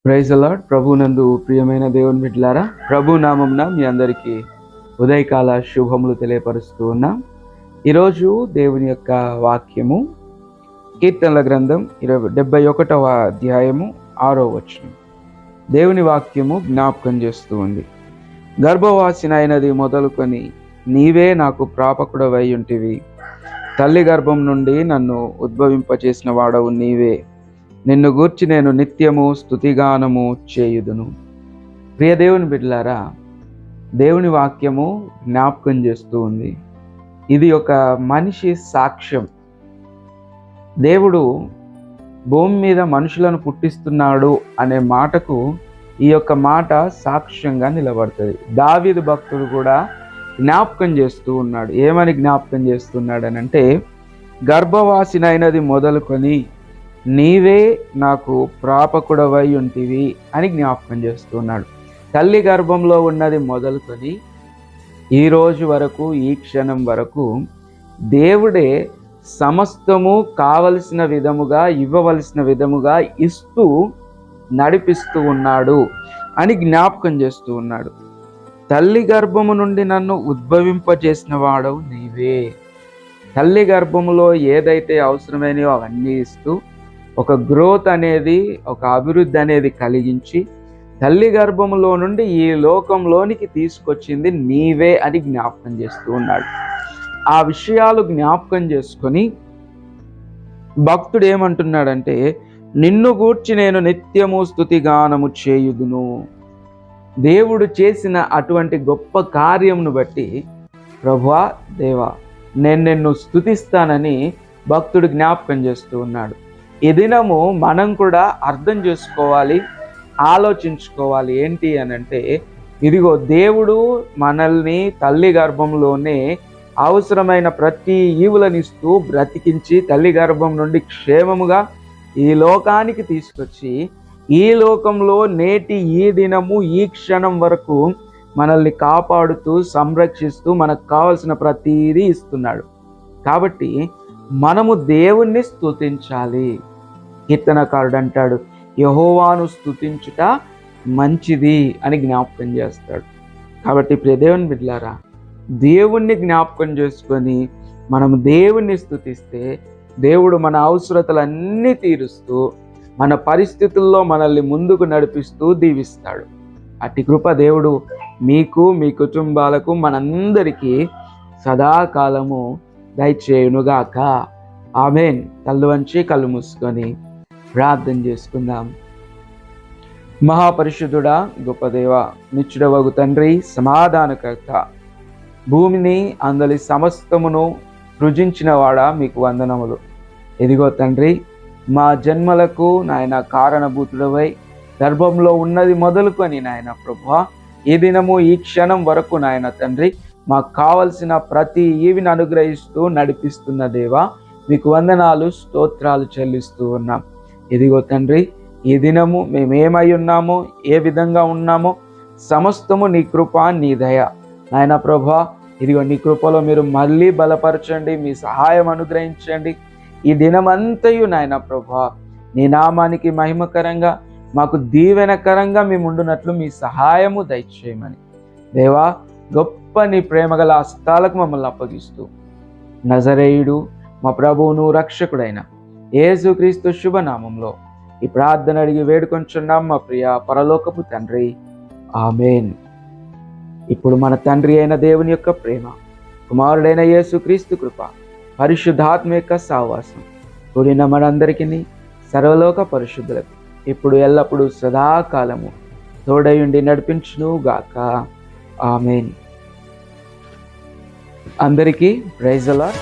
Praise the lord. ప్రభునందు ప్రియమైన దేవుని బిడ్డలారా, ప్రభు నామమున మీ అందరికీ ఉదయకాల శుభములు తెలియపరుస్తూ ఉన్నాం. ఈరోజు దేవుని యొక్క వాక్యము కీర్తనల గ్రంథం 71వ అధ్యాయము 6వ వచనం. దేవుని వాక్యము జ్ఞాపకం చేస్తూ ఉంది. గర్భవాసినైనది మొదలుకొని నీవే నాకు ప్రాపకుడవై ఉంటివి. తల్లి గర్భం నుండి నన్ను ఉద్భవింపచేసిన వాడవు నీవే. నిన్ను గూర్చి నేను నిత్యము స్తుతిగానము చేయుదును. ప్రియ దేవుని బిడ్డలారా, దేవుని వాక్యము జ్ఞాపకం చేస్తూ ఉంది. ఇది ఒక మనిషి సాక్ష్యం. దేవుడు భూమి మీద మనుషులను పుట్టిస్తున్నాడు అనే మాటకు ఈ యొక్క మాట సాక్ష్యంగా నిలబడుతుంది. దావీదు భక్తుడు కూడా జ్ఞాపకం చేస్తూ ఉన్నాడు. ఏమని జ్ఞాపకం చేస్తున్నాడు అని అంటే, గర్భవాసినైనది మొదలుకొని నీవే నాకు ప్రాపకుడవై ఉంటివి అని జ్ఞాపకం చేస్తున్నాడు. తల్లి గర్భంలో ఉన్నది మొదలుకొని ఈ రోజు వరకు, ఈ క్షణం వరకు దేవుడే సమస్తము కావలసిన విధముగా, ఇవ్వవలసిన విధముగా ఇస్తూ నడిపిస్తూ ఉన్నాడు అని జ్ఞాపకం చేస్తూ ఉన్నాడు. తల్లి గర్భము నుండి నన్ను ఉద్భవింపజేసిన వాడవు నీవే. తల్లి గర్భములో ఏదైతే అవసరమైనవో అవన్నీ ఇస్తూ ఒక గ్రోత్ అనేది, ఒక అభివృద్ధి అనేది కలిగించి తల్లి గర్భములో నుండి ఈ లోకంలోనికి తీసుకొచ్చింది నీవే అని జ్ఞాపకం చేస్తూ ఉన్నాడు. ఆ విషయాలు జ్ఞాపకం చేసుకొని భక్తుడు ఏమంటున్నాడంటే, నిన్ను గూర్చి నేను నిత్యము స్తుతిగానము చేయుదును. దేవుడు చేసిన అటువంటి గొప్ప కార్యమును బట్టి ప్రభువా, దేవా, నేను నిన్ను స్తుతిస్తానని భక్తుడు జ్ఞాపకం చేస్తూ ఉన్నాడు. ఈ దినము మనం కూడా అర్థం చేసుకోవాలి, ఆలోచించుకోవాలి. ఏంటి అని అంటే, ఇదిగో దేవుడు మనల్ని తల్లి గర్భంలోనే అవసరమైన ప్రతి ఈవులనిస్తూ బ్రతికించి తల్లి గర్భం నుండి క్షేమముగా ఈ లోకానికి తీసుకొచ్చి ఈ లోకంలో నేటి ఈ దినము ఈ క్షణం వరకు మనల్ని కాపాడుతూ సంరక్షిస్తూ మనకు కావలసిన ప్రతిదీ ఇస్తున్నాడు. కాబట్టి మనము దేవుణ్ణి స్తుతించాలి. కీర్తనకారుడు అంటాడు, యెహోవాను స్తుతించుట మంచిది అని జ్ఞాపకం చేస్తాడు. కాబట్టి ప్రియ దేవుని బిడ్డలారా, దేవుణ్ణి జ్ఞాపకం చేసుకొని మనము దేవుణ్ణి స్తుతిస్తే దేవుడు మన అవసరతలన్నీ తీరుస్తూ మన పరిస్థితుల్లో మనల్ని ముందుకు నడిపిస్తూ దీవిస్తాడు. అట్టి కృప దేవుడు మీకు, మీ కుటుంబాలకు, మనందరికీ సదాకాలము దయచేయునుగాక. ఆమేన్. కళ్ళు వంచి కళ్ళు మూసుకొని ప్రార్థన చేసుకుందాం. మహాపరిశుద్ధుడా, గొప్ప దేవ, నిత్యుడవగు తండ్రి, సమాధానకర్త, భూమిని అందలి సమస్తమును సృజించిన వాడా, మీకు వందనములు. ఇదిగో తండ్రి, మా జన్మలకు నాయన కారణభూతుడవై గర్భంలో ఉన్నది మొదలుకొని నాయన ప్రభువా, ఈ దినము ఈ క్షణం వరకు నాయన తండ్రి మాకు కావలసిన ప్రతి ఈవిని అనుగ్రహిస్తూ నడిపిస్తున్న దేవా, మీకు వందనాలు, స్తోత్రాలు చెల్లిస్తూ ఉన్నాం. ఇదిగో తండ్రి, ఈ దినము మేమేమై ఉన్నామో, ఏ విధంగా ఉన్నామో సమస్తము నీ కృప, నీ దయ నాయన ప్రభువా. ఇదిగో నీ కృపలో మీరు మళ్ళీ బలపరచండి, మీ సహాయం అనుగ్రహించండి. ఈ దినమంతయు నాయన ప్రభువా, నీ నామానికి మహిమకరంగా, మాకు దీవెనకరంగా మేము ఉండునట్లు మీ సహాయము దయచేయమని దేవా, గొప్ప నీ ప్రేమగల హస్తాలకు మమ్మల్ని అప్పగిస్తూ నజరేయుడు మా ప్రభువును రక్షకుడైన యేసుక్రీస్తు శుభనామంలో ఈ ప్రార్థన అడిగి వేడుకొంచున్నాం మా ప్రియ పరలోకపు తండ్రి. ఆమేన్. ఇప్పుడు మన తండ్రి అయిన దేవుని యొక్క ప్రేమ, కుమారుడైన యేసుక్రీస్తు కృప, పరిశుద్ధాత్మ యొక్క సహవాసం కూడిన మనందరికీ, సర్వలోక పరిశుద్ధులకు ఇప్పుడు ఎల్లప్పుడూ సదాకాలము తోడయుండి నడిపించును గాక. ఆమేన్. అందరికీ ప్రైజ్ ది లార్డ్.